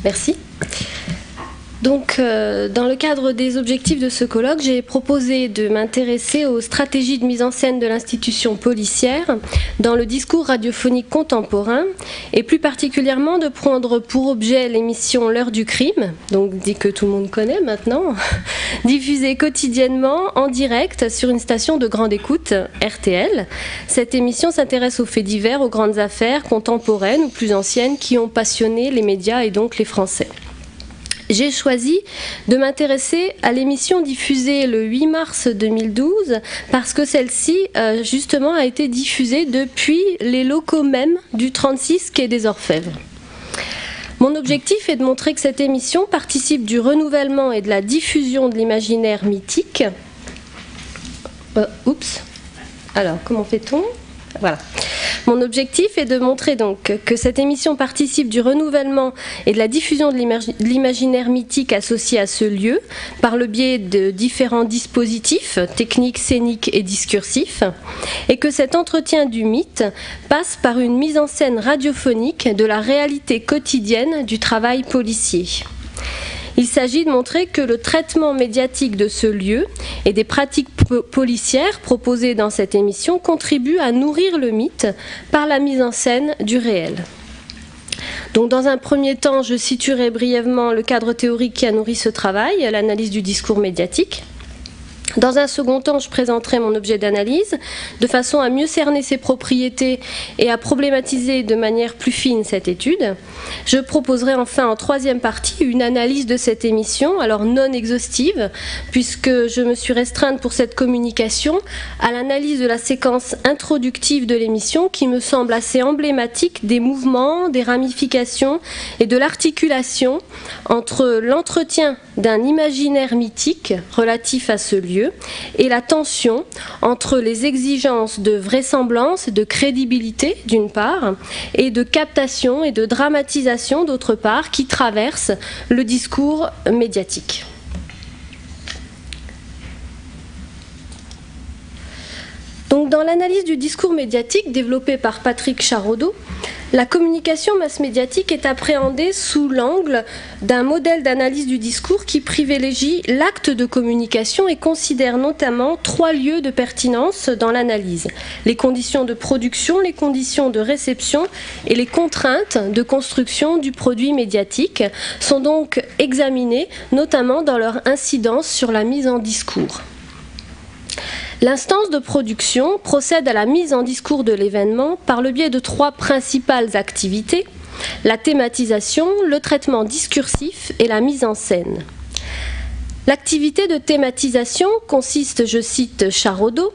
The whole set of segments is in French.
Merci. Donc, dans le cadre des objectifs de ce colloque, j'ai proposé de m'intéresser aux stratégies de mise en scène de l'institution policière dans le discours radiophonique contemporain, et plus particulièrement de prendre pour objet l'émission L'heure du crime, donc dit que tout le monde connaît maintenant, diffusée quotidiennement en direct sur une station de grande écoute, RTL. Cette émission s'intéresse aux faits divers, aux grandes affaires contemporaines ou plus anciennes qui ont passionné les médias et donc les Français. J'ai choisi de m'intéresser à l'émission diffusée le 8 mars 2012 parce que celle-ci, justement, a été diffusée depuis les locaux même du 36 quai des Orfèvres. Mon objectif est de montrer que cette émission participe du renouvellement et de la diffusion de l'imaginaire mythique. Alors, comment fait-on ? Voilà. Mon objectif est de montrer donc que cette émission participe du renouvellement et de la diffusion de l'imaginaire mythique associé à ce lieu par le biais de différents dispositifs techniques, scéniques et discursifs, et que cet entretien du mythe passe par une mise en scène radiophonique de la réalité quotidienne du travail policier. Il s'agit de montrer que le traitement médiatique de ce lieu et des pratiques policières proposées dans cette émission contribuent à nourrir le mythe par la mise en scène du réel. Donc, dans un premier temps, je situerai brièvement le cadre théorique qui a nourri ce travail, l'analyse du discours médiatique. Dans un second temps, je présenterai mon objet d'analyse de façon à mieux cerner ses propriétés et à problématiser de manière plus fine cette étude. Je proposerai enfin en troisième partie une analyse de cette émission, alors non exhaustive, puisque je me suis restreinte pour cette communication à l'analyse de la séquence introductive de l'émission qui me semble assez emblématique des mouvements, des ramifications et de l'articulation entre l'entretien d'un imaginaire mythique relatif à ce lieu et la tension entre les exigences de vraisemblance, de crédibilité d'une part, et de captation et de dramatisation d'autre part, qui traversent le discours médiatique. Donc, dans l'analyse du discours médiatique développée par Patrick Charodeau, la communication mass-médiatique est appréhendée sous l'angle d'un modèle d'analyse du discours qui privilégie l'acte de communication et considère notamment 3 lieux de pertinence dans l'analyse: les conditions de production, les conditions de réception et les contraintes de construction du produit médiatique sont donc examinées, notamment dans leur incidence sur la mise en discours. L'instance de production procède à la mise en discours de l'événement par le biais de 3 principales activités: la thématisation, le traitement discursif et la mise en scène. L'activité de thématisation consiste, je cite Charodeau,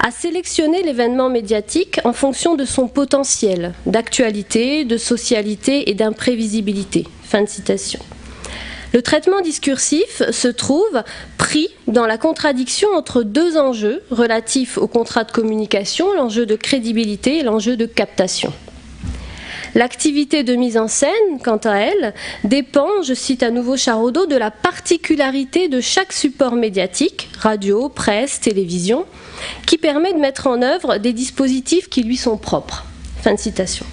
à sélectionner l'événement médiatique en fonction de son potentiel d'actualité, de socialité et d'imprévisibilité. Fin de citation. Le traitement discursif se trouve pris dans la contradiction entre 2 enjeux relatifs au contrat de communication, l'enjeu de crédibilité et l'enjeu de captation. L'activité de mise en scène, quant à elle, dépend, je cite à nouveau Charodeau, de la particularité de chaque support médiatique, radio, presse, télévision, qui permet de mettre en œuvre des dispositifs qui lui sont propres. Fin de citation.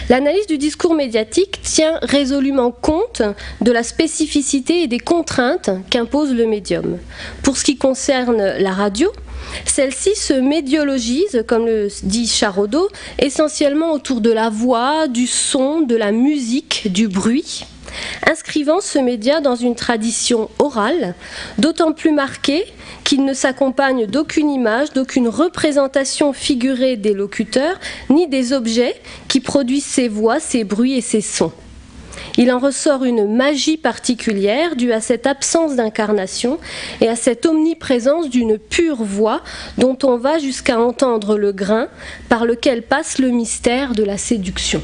L'analyse du discours médiatique tient résolument compte de la spécificité et des contraintes qu'impose le médium. Pour ce qui concerne la radio, celle-ci se médiologise, comme le dit Charodeau, essentiellement autour de la voix, du son, de la musique, du bruit, inscrivant ce média dans une tradition orale, d'autant plus marquée qu'il ne s'accompagne d'aucune image, d'aucune représentation figurée des locuteurs, ni des objets qui produisent ces voix, ces bruits et ces sons. Il en ressort une magie particulière due à cette absence d'incarnation et à cette omniprésence d'une pure voix dont on va jusqu'à entendre le grain par lequel passe le mystère de la séduction.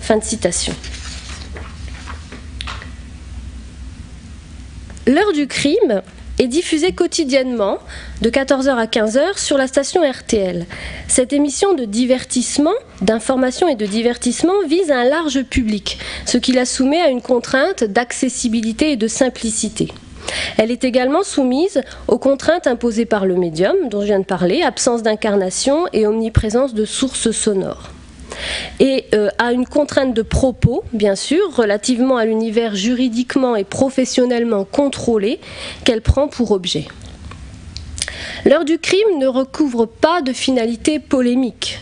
Fin de citation. L'heure du crime est diffusée quotidiennement de 14h à 15h sur la station RTL. Cette émission de divertissement, d'information et de divertissement vise un large public, ce qui la soumet à une contrainte d'accessibilité et de simplicité. Elle est également soumise aux contraintes imposées par le médium, dont je viens de parler, absence d'incarnation et omniprésence de sources sonores. et à une contrainte de propos, bien sûr, relativement à l'univers juridiquement et professionnellement contrôlé qu'elle prend pour objet. L'heure du crime ne recouvre pas de finalité polémique.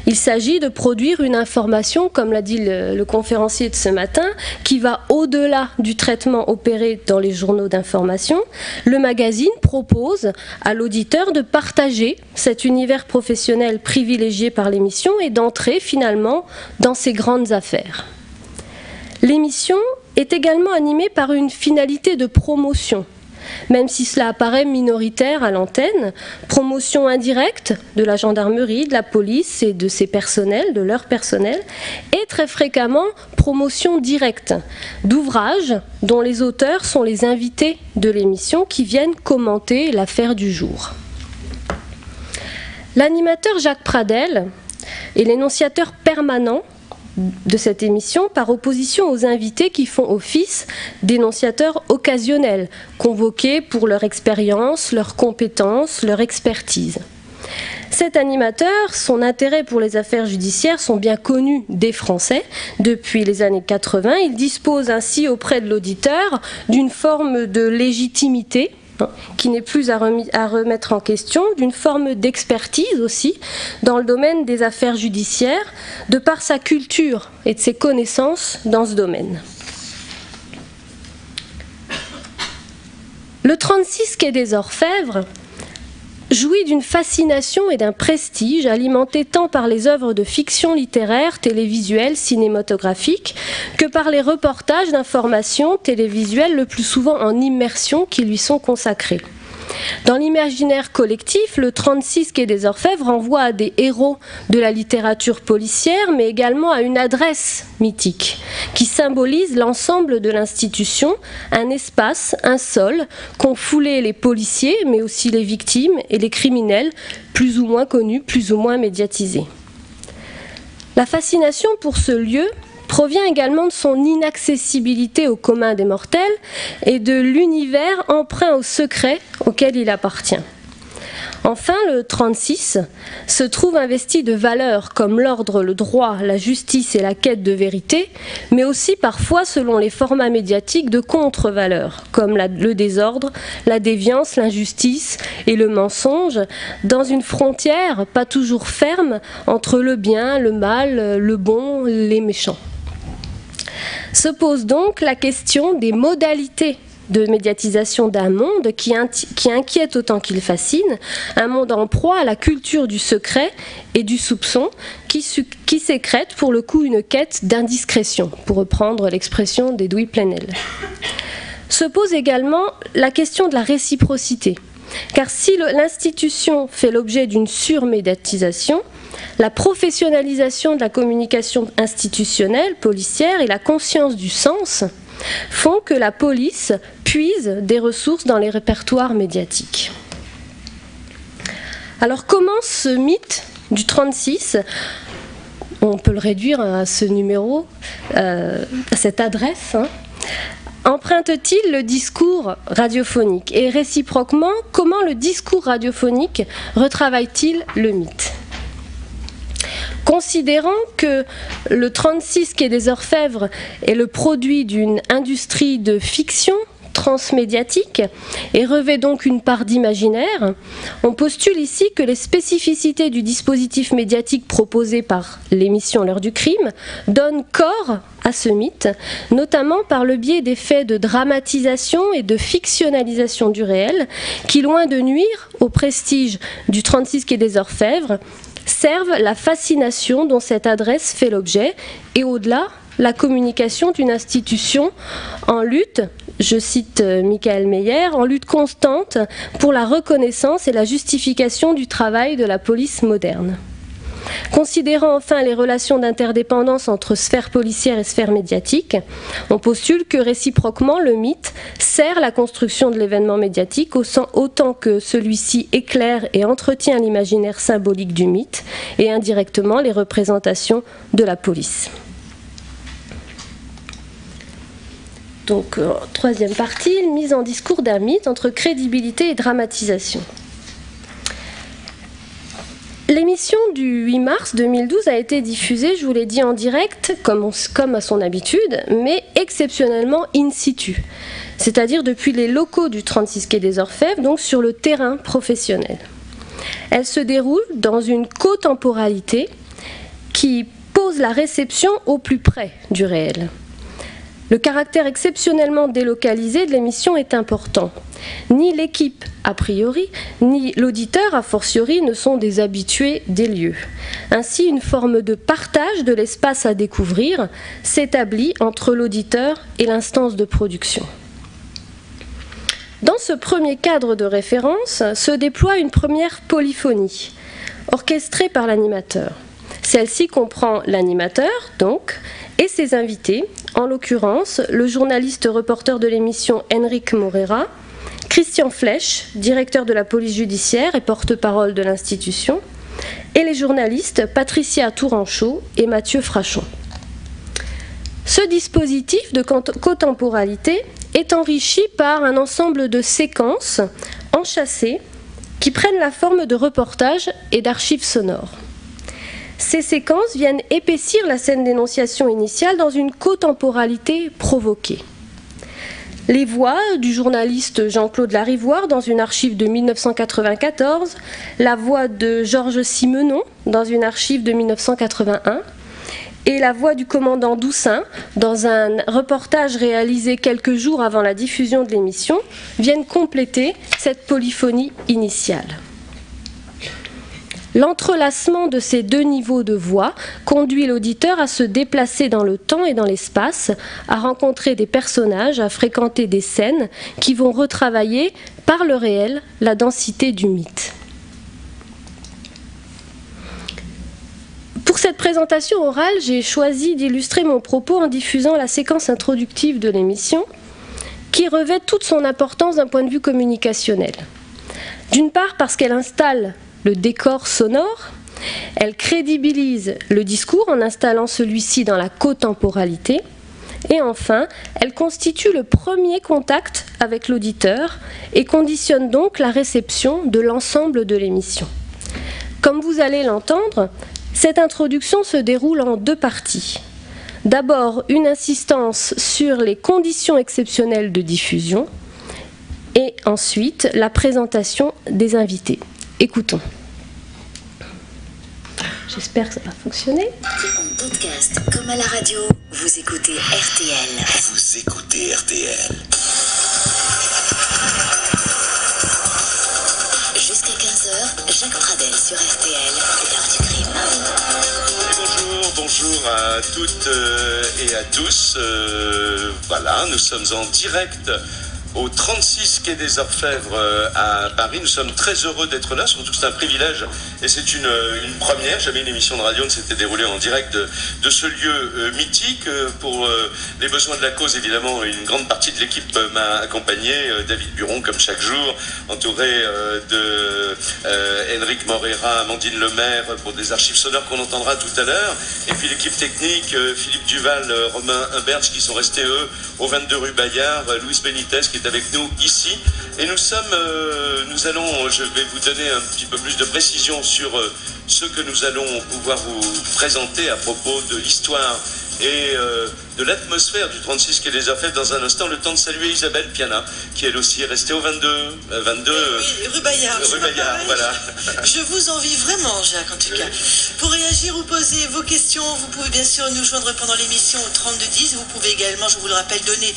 Il s'agit de produire une information, comme l'a dit le conférencier de ce matin, qui va au-delà du traitement opéré dans les journaux d'information. Le magazine propose à l'auditeur de partager cet univers professionnel privilégié par l'émission et d'entrer finalement dans ces grandes affaires. L'émission est également animée par une finalité de promotion. Même si cela apparaît minoritaire à l'antenne, promotion indirecte de la gendarmerie, de la police et de ses personnels, de leur personnel, et très fréquemment promotion directe d'ouvrages dont les auteurs sont les invités de l'émission qui viennent commenter l'affaire du jour. L'animateur Jacques Pradel est l'énonciateur permanent de cette émission par opposition aux invités qui font office d'énonciateurs occasionnels, convoqués pour leur expérience, leurs compétences, leur expertise. Cet animateur, son intérêt pour les affaires judiciaires sont bien connus des Français depuis les années 80. Il dispose ainsi auprès de l'auditeur d'une forme de légitimité qui n'est plus à remettre en question, d'une forme d'expertise aussi dans le domaine des affaires judiciaires, de par sa culture et de ses connaissances dans ce domaine. Le 36 quai des Orfèvres jouit d'une fascination et d'un prestige alimenté tant par les œuvres de fiction littéraire, télévisuelle, cinématographique, que par les reportages d'information télévisuelle, le plus souvent en immersion, qui lui sont consacrés. Dans l'imaginaire collectif, le 36 quai des Orfèvres renvoie à des héros de la littérature policière, mais également à une adresse mythique qui symbolise l'ensemble de l'institution, un espace, un sol qu'ont foulé les policiers, mais aussi les victimes et les criminels, plus ou moins connus, plus ou moins médiatisés. La fascination pour ce lieu provient également de son inaccessibilité au commun des mortels et de l'univers empreint au secret auquel il appartient. Enfin, le 36 se trouve investi de valeurs comme l'ordre, le droit, la justice et la quête de vérité, mais aussi parfois, selon les formats médiatiques, de contre-valeurs, comme le désordre, la déviance, l'injustice et le mensonge, dans une frontière pas toujours ferme entre le bien, le mal, le bon, les méchants. Se pose donc la question des modalités de médiatisation d'un monde qui inquiète autant qu'il fascine, un monde en proie à la culture du secret et du soupçon qui sécrète pour le coup une quête d'indiscrétion, pour reprendre l'expression d'Edoui Plenel. Se pose également la question de la réciprocité, car si l'institution fait l'objet d'une surmédiatisation, la professionnalisation de la communication institutionnelle, policière et la conscience du sens font que la police puise des ressources dans les répertoires médiatiques. Alors comment ce mythe du 36, on peut le réduire à ce numéro, à cette adresse, emprunte-t-il le discours radiophonique? Et réciproquement, comment le discours radiophonique retravaille-t-il le mythe? Considérant que le 36 quai des Orfèvres est le produit d'une industrie de fiction transmédiatique et revêt donc une part d'imaginaire, on postule ici que les spécificités du dispositif médiatique proposé par l'émission L'heure du crime donnent corps à ce mythe, notamment par le biais d'effets de dramatisation et de fictionnalisation du réel qui, loin de nuire au prestige du 36 quai des Orfèvres, servent la fascination dont cette adresse fait l'objet et au-delà, la communication d'une institution en lutte, je cite Michael Meyer, en lutte constante pour la reconnaissance et la justification du travail de la police moderne. Considérant enfin les relations d'interdépendance entre sphère policière et sphère médiatique, on postule que réciproquement le mythe sert la construction de l'événement médiatique autant que celui-ci éclaire et entretient l'imaginaire symbolique du mythe et indirectement les représentations de la police. Donc, troisième partie, mise en discours d'un mythe entre crédibilité et dramatisation. L'émission du 8 mars 2012 a été diffusée, je vous l'ai dit, en direct, comme à son habitude, mais exceptionnellement in situ, c'est-à-dire depuis les locaux du 36 quai des Orfèvres, donc sur le terrain professionnel. Elle se déroule dans une cotemporalité qui pose la réception au plus près du réel. Le caractère exceptionnellement délocalisé de l'émission est important. Ni l'équipe, a priori, ni l'auditeur, a fortiori, ne sont des habitués des lieux. Ainsi, une forme de partage de l'espace à découvrir s'établit entre l'auditeur et l'instance de production. Dans ce premier cadre de référence se déploie une première polyphonie, orchestrée par l'animateur. Celle-ci comprend l'animateur, donc, et ses invités, en l'occurrence le journaliste reporter de l'émission Enrique Morera, Christian Flech, directeur de la police judiciaire et porte-parole de l'institution, et les journalistes Patricia Touranchot et Mathieu Frachon. Ce dispositif de cotemporalité est enrichi par un ensemble de séquences enchâssées qui prennent la forme de reportages et d'archives sonores. Ces séquences viennent épaissir la scène d'énonciation initiale dans une cotemporalité provoquée. Les voix du journaliste Jean-Claude Larivoire dans une archive de 1994, la voix de Georges Simenon dans une archive de 1981 et la voix du commandant Doussin dans un reportage réalisé quelques jours avant la diffusion de l'émission viennent compléter cette polyphonie initiale. L'entrelacement de ces deux niveaux de voix conduit l'auditeur à se déplacer dans le temps et dans l'espace, à rencontrer des personnages, à fréquenter des scènes qui vont retravailler par le réel la densité du mythe. Pour cette présentation orale, j'ai choisi d'illustrer mon propos en diffusant la séquence introductive de l'émission qui revêt toute son importance d'un point de vue communicationnel. D'une part parce qu'elle installe le décor sonore, elle crédibilise le discours en installant celui-ci dans la cotemporalité, et enfin, elle constitue le premier contact avec l'auditeur et conditionne donc la réception de l'ensemble de l'émission. Comme vous allez l'entendre, cette introduction se déroule en deux parties. D'abord, une insistance sur les conditions exceptionnelles de diffusion, et ensuite la présentation des invités. Écoutons. J'espère que ça va fonctionner. En podcast, comme à la radio, vous écoutez RTL. Vous écoutez RTL. Jusqu'à 15h, Jacques Pradel sur RTL, l'heure du crime. Bonjour à toutes et à tous. Voilà, nous sommes en direct au 36 quai des Orfèvres à Paris. Nous sommes très heureux d'être là, surtout que c'est un privilège et c'est une première. Jamais une émission de radio ne s'était déroulée en direct de ce lieu mythique. Pour les besoins de la cause, évidemment, une grande partie de l'équipe m'a accompagné. David Buron, comme chaque jour, entouré de Enrique Morera, Amandine Lemaire, pour des archives sonores qu'on entendra tout à l'heure. Et puis l'équipe technique, Philippe Duval, Romain Humberts, qui sont restés, eux, au 22 rue Bayard, Louis Benitez, qui est avec nous ici. Et nous allons, je vais vous donner un petit peu plus de précision sur ce que nous allons pouvoir vous présenter à propos de l'histoire et de l'atmosphère du 36 quai des Orfèvres dans un instant. Le temps de saluer Isabelle Piana, qui elle aussi est restée au 22 oui, rue Bayard. Rue Bayard, voilà. Je vous envie vraiment, Jacques, en tout cas. Pour réagir ou poser vos questions, vous pouvez bien sûr nous joindre pendant l'émission au 3210. Vous pouvez également, je vous le rappelle, donner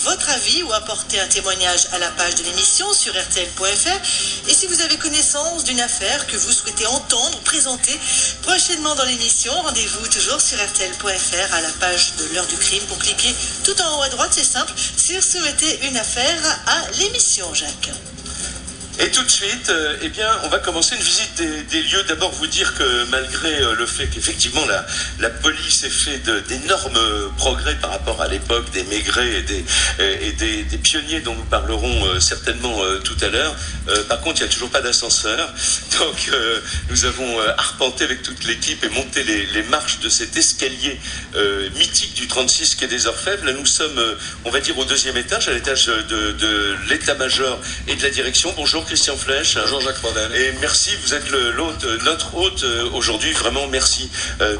votre avis ou apporter un témoignage à la page de l'émission sur rtl.fr. Et si vous avez connaissance d'une affaire que vous souhaitez entendre, présenter prochainement dans l'émission, rendez-vous toujours sur rtl.fr à la page de l'heure du crime pour cliquer tout en haut à droite, c'est simple, sur souhaiter une affaire à l'émission, Jacques. Et tout de suite, eh bien, on va commencer une visite des lieux. D'abord, vous dire que malgré le fait qu'effectivement la police ait fait d'énormes progrès par rapport à l'époque des Maigret et des pionniers dont nous parlerons certainement tout à l'heure, par contre, il n'y a toujours pas d'ascenseur. Donc, nous avons arpenté avec toute l'équipe et monté les marches de cet escalier mythique du 36 quai des Orfèvres. Là, nous sommes, on va dire, au deuxième étage, à l'étage de l'état-major et de la direction. Bonjour Christian Flech. Bonjour Jacques Pradel. Et merci, vous êtes notre hôte aujourd'hui. Vraiment merci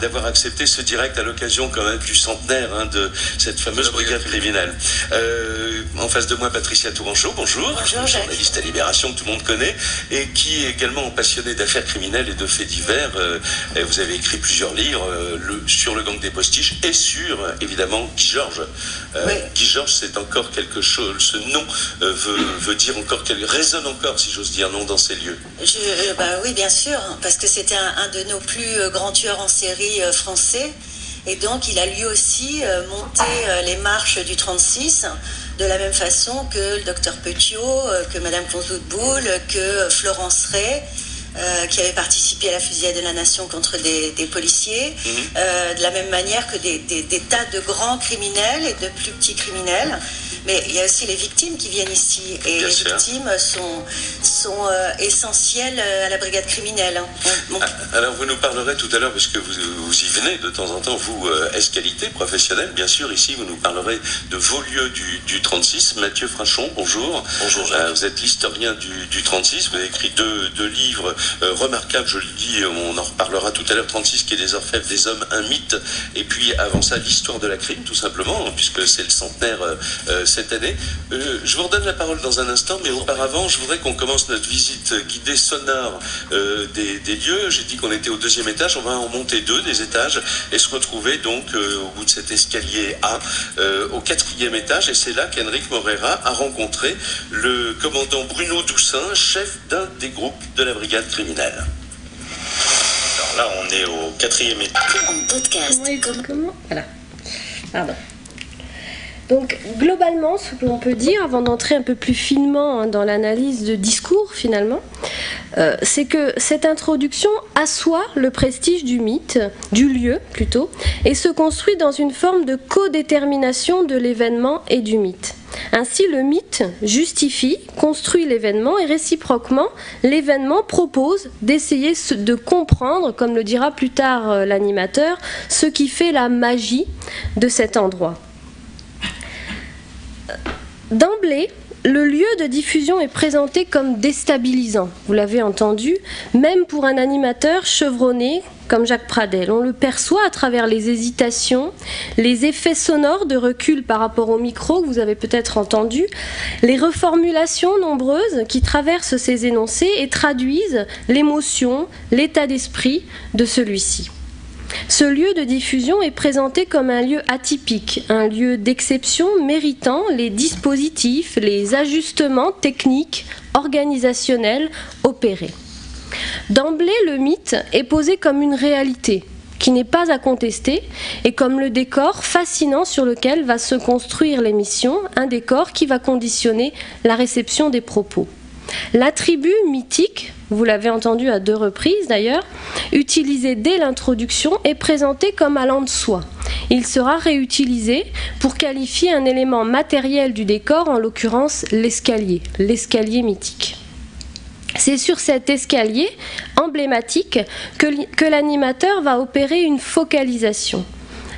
d'avoir accepté ce direct à l'occasion quand même du centenaire de cette fameuse brigade criminelle. En face de moi, Patricia Tourangeau, bonjour. Bonjour, journaliste à Libération que tout le monde connaît et qui est également passionnée d'affaires criminelles et de faits divers. Vous avez écrit plusieurs livres sur le gang des postiches et sur, évidemment, Guy Georges. Oui. Guy Georges, c'est encore quelque chose, ce nom veut dire encore, résonne encore, si j'ose dire, non, dans ces lieux. Oui, bien sûr, parce que c'était un de nos plus grands tueurs en série français. Et donc, il a lui aussi monté les marches du 36, de la même façon que le docteur Petiot, que Madame Clonzout-Boule, que Florence Ray, qui avait participé à la fusillade de la Nation contre des policiers, de la même manière que des tas de grands criminels et de plus petits criminels. Mais il y a aussi les victimes qui viennent ici, et bien les sûr. victimes sont essentielles à la brigade criminelle. Alors vous nous parlerez tout à l'heure, parce que vous y venez de temps en temps, vous, escalité professionnelle, bien sûr, ici vous nous parlerez de vos lieux du 36. Mathieu Frachon, bonjour. Bonjour Jacques. Vous êtes l'historien du 36, vous avez écrit deux livres remarquables, je le dis, on en reparlera tout à l'heure, 36 qui est des orfèvres des hommes, un mythe, et puis avant ça l'histoire de la crime, tout simplement, puisque c'est le centenaire cette année. Je vous redonne la parole dans un instant, mais auparavant, je voudrais qu'on commence notre visite guidée sonore des lieux. J'ai dit qu'on était au 2e étage, on va en monter 2 des étages et se retrouver donc au bout de cet escalier A au 4e étage, et c'est là qu'Henrique Morera a rencontré le commandant Bruno Doussin, chef d'un des groupes de la brigade criminelle. Alors là, on est au 4e étage. En podcast. Comment ? Voilà. Pardon. Donc, globalement, ce que l'on peut dire, avant d'entrer un peu plus finement dans l'analyse de discours, finalement, c'est que cette introduction assoit le prestige du mythe, du lieu plutôt, et se construit dans une forme de codétermination de l'événement et du mythe. Ainsi, le mythe justifie, construit l'événement, et réciproquement, l'événement propose d'essayer de comprendre, comme le dira plus tard l'animateur, ce qui fait la magie de cet endroit. D'emblée, le lieu de diffusion est présenté comme déstabilisant, vous l'avez entendu, même pour un animateur chevronné comme Jacques Pradel. On le perçoit à travers les hésitations, les effets sonores de recul par rapport au micro que vous avez peut-être entendu, les reformulations nombreuses qui traversent ces énoncés et traduisent l'émotion, l'état d'esprit de celui-ci. Ce lieu de diffusion est présenté comme un lieu atypique, un lieu d'exception méritant les dispositifs, les ajustements techniques, organisationnels opérés. D'emblée, le mythe est posé comme une réalité qui n'est pas à contester et comme le décor fascinant sur lequel va se construire l'émission, un décor qui va conditionner la réception des propos. L'attribut mythique, vous l'avez entendu à 2 reprises d'ailleurs, utilisé dès l'introduction, est présenté comme allant de soi. Il sera réutilisé pour qualifier un élément matériel du décor, en l'occurrence l'escalier mythique. C'est sur cet escalier emblématique que l'animateur va opérer une focalisation.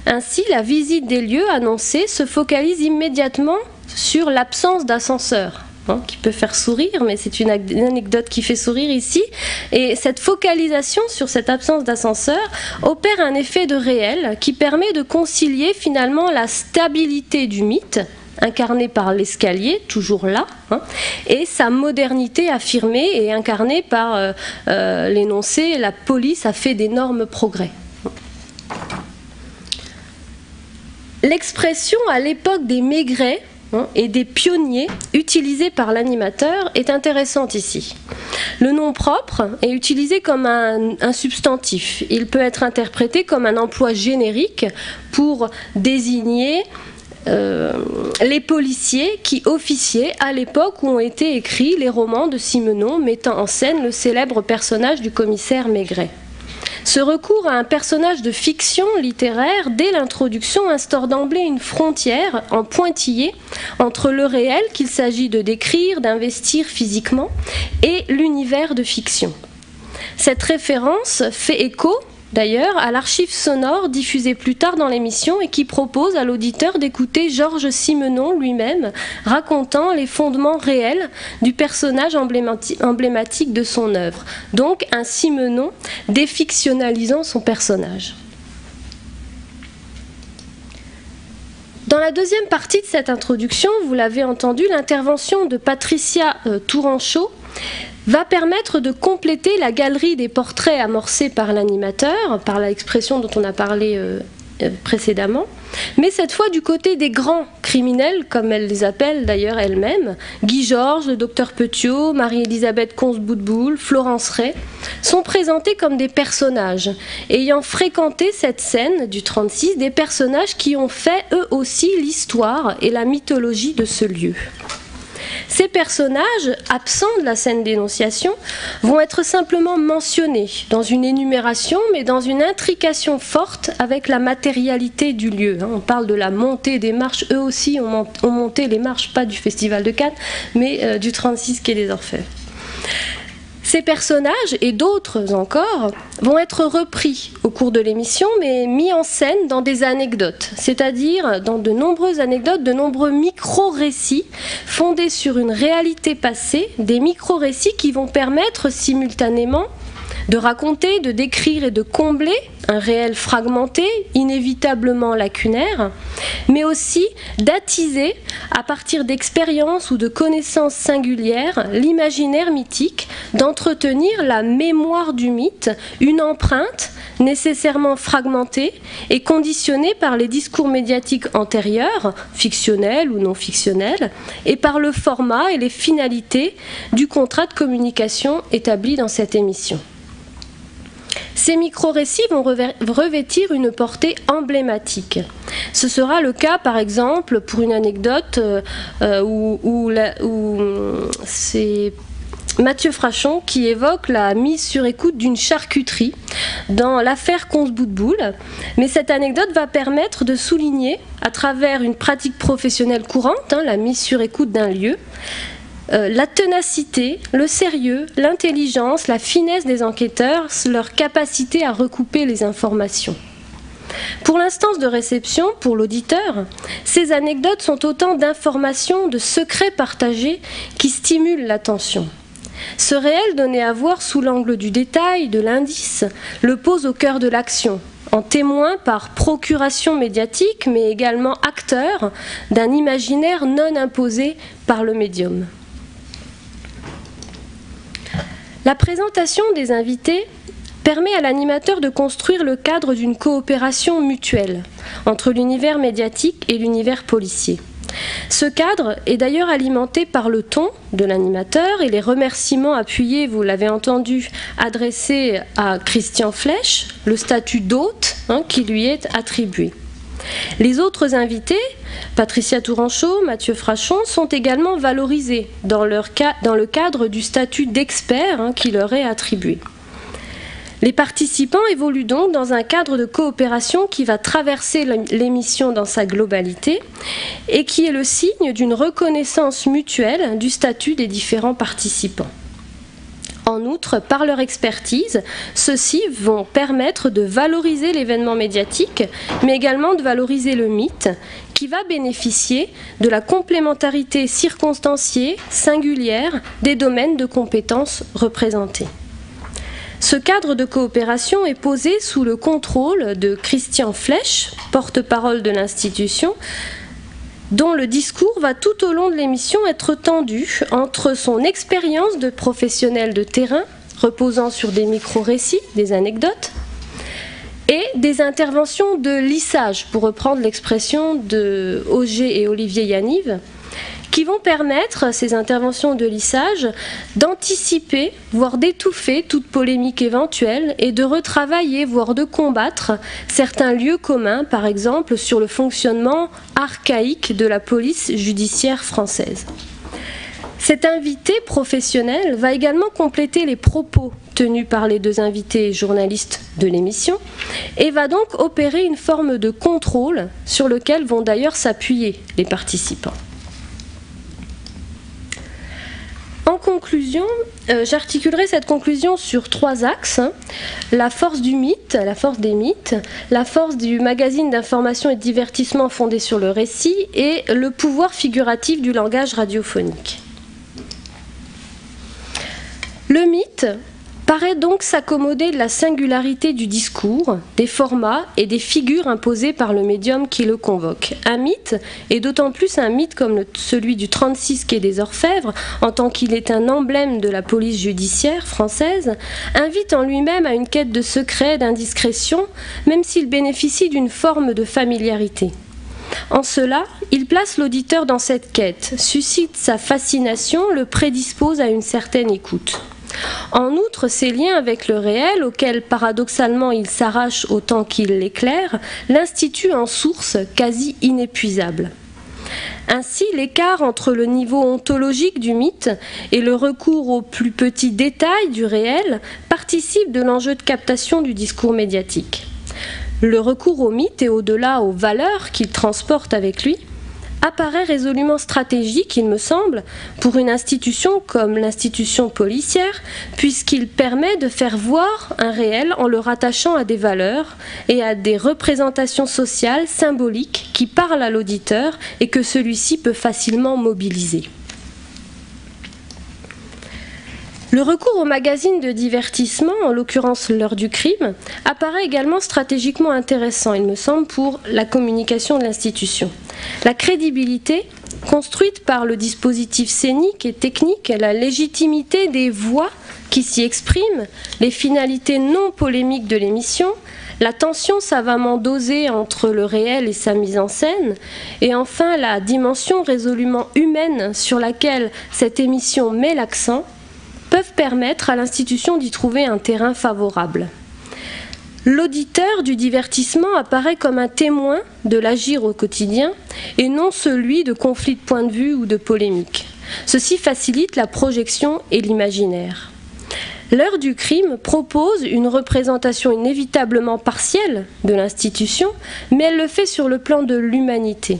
Ainsi, la visite des lieux annoncés se focalise immédiatement sur l'absence d'ascenseur, qui peut faire sourire, mais c'est une anecdote qui fait sourire ici. Et cette focalisation sur cette absence d'ascenseur opère un effet de réel qui permet de concilier finalement la stabilité du mythe, incarné par l'escalier, toujours là, et sa modernité affirmée et incarnée par l'énoncé « La police a fait d'énormes progrès ». L'expression à l'époque des Maigret et des pionniers utilisés par l'animateur est intéressante ici. Le nom propre est utilisé comme un substantif. Il peut être interprété comme un emploi générique pour désigner les policiers qui officiaient à l'époque où ont été écrits les romans de Simenon mettant en scène le célèbre personnage du commissaire Maigret. Ce recours à un personnage de fiction littéraire dès l'introduction instaure d'emblée une frontière en pointillé entre le réel qu'il s'agit de décrire, d'investir physiquement, et l'univers de fiction. Cette référence fait écho d'ailleurs à l'archive sonore diffusée plus tard dans l'émission et qui propose à l'auditeur d'écouter Georges Simenon lui-même racontant les fondements réels du personnage emblématique de son œuvre. Donc un Simenon défictionnalisant son personnage. Dans la deuxième partie de cette introduction, vous l'avez entendu, l'intervention de Patricia Touranchot va permettre de compléter la galerie des portraits amorcés par l'animateur, par l'expression dont on a parlé précédemment, mais cette fois du côté des grands criminels, comme elle les appelle d'ailleurs elle-même. Guy Georges, le docteur Petiot, Marie-Elisabeth Consboutboul, Florence Ray, sont présentés comme des personnages, ayant fréquenté cette scène du 36, des personnages qui ont fait eux aussi l'histoire et la mythologie de ce lieu. Ces personnages, absents de la scène d'énonciation, vont être simplement mentionnés dans une énumération, mais dans une intrication forte avec la matérialité du lieu. On parle de la montée des marches, eux aussi ont monté les marches, pas du Festival de Cannes, mais du 36 quai des Orfèvres. Ces personnages, et d'autres encore, vont être repris au cours de l'émission, mais mis en scène dans des anecdotes, c'est-à-dire dans de nombreuses anecdotes, de nombreux micro-récits fondés sur une réalité passée, des micro-récits qui vont permettre simultanément de raconter, de décrire et de combler un réel fragmenté, inévitablement lacunaire, mais aussi d'attiser, à partir d'expériences ou de connaissances singulières, l'imaginaire mythique, d'entretenir la mémoire du mythe, une empreinte nécessairement fragmentée et conditionnée par les discours médiatiques antérieurs, fictionnels ou non fictionnels, et par le format et les finalités du contrat de communication établi dans cette émission. Ces micro-récits vont revêtir une portée emblématique. Ce sera le cas, par exemple, pour une anecdote où c'est Mathieu Frachon qui évoque la mise sur écoute d'une charcuterie dans l'affaire Consboutboul. Mais cette anecdote va permettre de souligner, à travers une pratique professionnelle courante, la mise sur écoute d'un lieu, la ténacité, le sérieux, l'intelligence, la finesse des enquêteurs, leur capacité à recouper les informations. Pour l'instance de réception, pour l'auditeur, ces anecdotes sont autant d'informations, de secrets partagés qui stimulent l'attention. Ce réel donné à voir sous l'angle du détail, de l'indice, le pose au cœur de l'action, en témoin par procuration médiatique, mais également acteur d'un imaginaire non imposé par le médium. La présentation des invités permet à l'animateur de construire le cadre d'une coopération mutuelle entre l'univers médiatique et l'univers policier. Ce cadre est d'ailleurs alimenté par le ton de l'animateur et les remerciements appuyés, vous l'avez entendu, adressés à Christian Flech, le statut d'hôte qui lui est attribué. Les autres invités, Patricia Touranchot, Mathieu Frachon, sont également valorisés dans le cadre du statut d'expert qui leur est attribué. Les participants évoluent donc dans un cadre de coopération qui va traverser l'émission dans sa globalité et qui est le signe d'une reconnaissance mutuelle du statut des différents participants. En outre, par leur expertise, ceux-ci vont permettre de valoriser l'événement médiatique, mais également de valoriser le mythe, qui va bénéficier de la complémentarité circonstanciée, singulière, des domaines de compétences représentés. Ce cadre de coopération est posé sous le contrôle de Christian Flech, porte-parole de l'institution, dont le discours va tout au long de l'émission être tendu entre son expérience de professionnel de terrain, reposant sur des micro-récits, des anecdotes, et des interventions de lissage, pour reprendre l'expression de Auger et Olivier Yaniv, qui vont permettre, ces interventions de lissage, d'anticiper, voire d'étouffer toute polémique éventuelle et de retravailler, voire de combattre certains lieux communs, par exemple sur le fonctionnement archaïque de la police judiciaire française. Cet invité professionnel va également compléter les propos tenus par les deux invités journalistes de l'émission et va donc opérer une forme de contrôle sur lequel vont d'ailleurs s'appuyer les participants. En conclusion, j'articulerai cette conclusion sur 3 axes. La force du mythe, la force des mythes, la force du magazine d'information et de divertissement fondé sur le récit et le pouvoir figuratif du langage radiophonique. Le mythe paraît donc s'accommoder de la singularité du discours, des formats et des figures imposées par le médium qui le convoque. Un mythe, et d'autant plus un mythe comme celui du 36 quai des Orfèvres, en tant qu'il est un emblème de la police judiciaire française, invite en lui-même à une quête de secret, d'indiscrétion, même s'il bénéficie d'une forme de familiarité. En cela, il place l'auditeur dans cette quête, suscite sa fascination, le prédispose à une certaine écoute. En outre, ses liens avec le réel, auquel paradoxalement il s'arrache autant qu'il l'éclaire, l'instituent en source quasi inépuisable. Ainsi, l'écart entre le niveau ontologique du mythe et le recours aux plus petits détails du réel participe de l'enjeu de captation du discours médiatique. Le recours au mythe et au-delà aux valeurs qu'il transporte avec lui apparaît résolument stratégique, il me semble, pour une institution comme l'institution policière, puisqu'il permet de faire voir un réel en le rattachant à des valeurs et à des représentations sociales, symboliques, qui parlent à l'auditeur et que celui-ci peut facilement mobiliser. Le recours au magazine de divertissement, en l'occurrence l'heure du crime, apparaît également stratégiquement intéressant, il me semble, pour la communication de l'institution. La crédibilité, construite par le dispositif scénique et technique, la légitimité des voix qui s'y expriment, les finalités non polémiques de l'émission, la tension savamment dosée entre le réel et sa mise en scène, et enfin la dimension résolument humaine sur laquelle cette émission met l'accent, peuvent permettre à l'institution d'y trouver un terrain favorable. L'auditeur du divertissement apparaît comme un témoin de l'agir au quotidien et non celui de conflits de point de vue ou de polémiques. Ceci facilite la projection et l'imaginaire. L'heure du crime propose une représentation inévitablement partielle de l'institution, mais elle le fait sur le plan de l'humanité.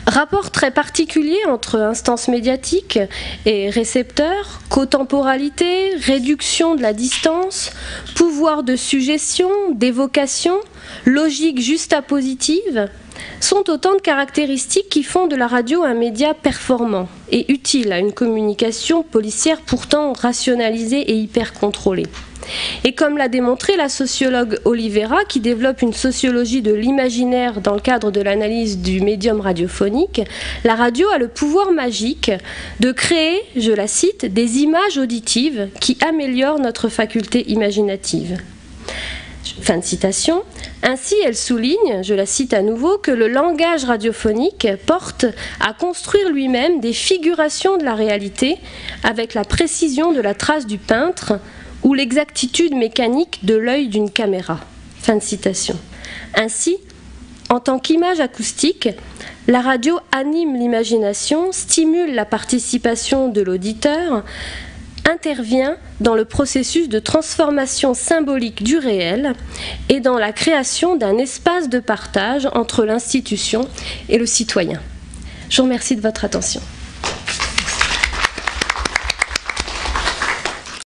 Rapport très particulier entre instance médiatique et récepteur, cotemporalité, réduction de la distance, pouvoir de suggestion, d'évocation, logique juxtapositive, sont autant de caractéristiques qui font de la radio un média performant et utile à une communication policière pourtant rationalisée et hyper contrôlée. Et comme l'a démontré la sociologue Oliveira, qui développe une sociologie de l'imaginaire dans le cadre de l'analyse du médium radiophonique, la radio a le pouvoir magique de créer, je la cite, des images auditives qui améliorent notre faculté imaginative. Fin de citation. Ainsi, elle souligne, je la cite à nouveau, que le langage radiophonique porte à construire lui-même des figurations de la réalité avec la précision de la trace du peintre ou l'exactitude mécanique de l'œil d'une caméra. Fin de citation. Ainsi, en tant qu'image acoustique, la radio anime l'imagination, stimule la participation de l'auditeur, intervient dans le processus de transformation symbolique du réel et dans la création d'un espace de partage entre l'institution et le citoyen. Je vous remercie de votre attention.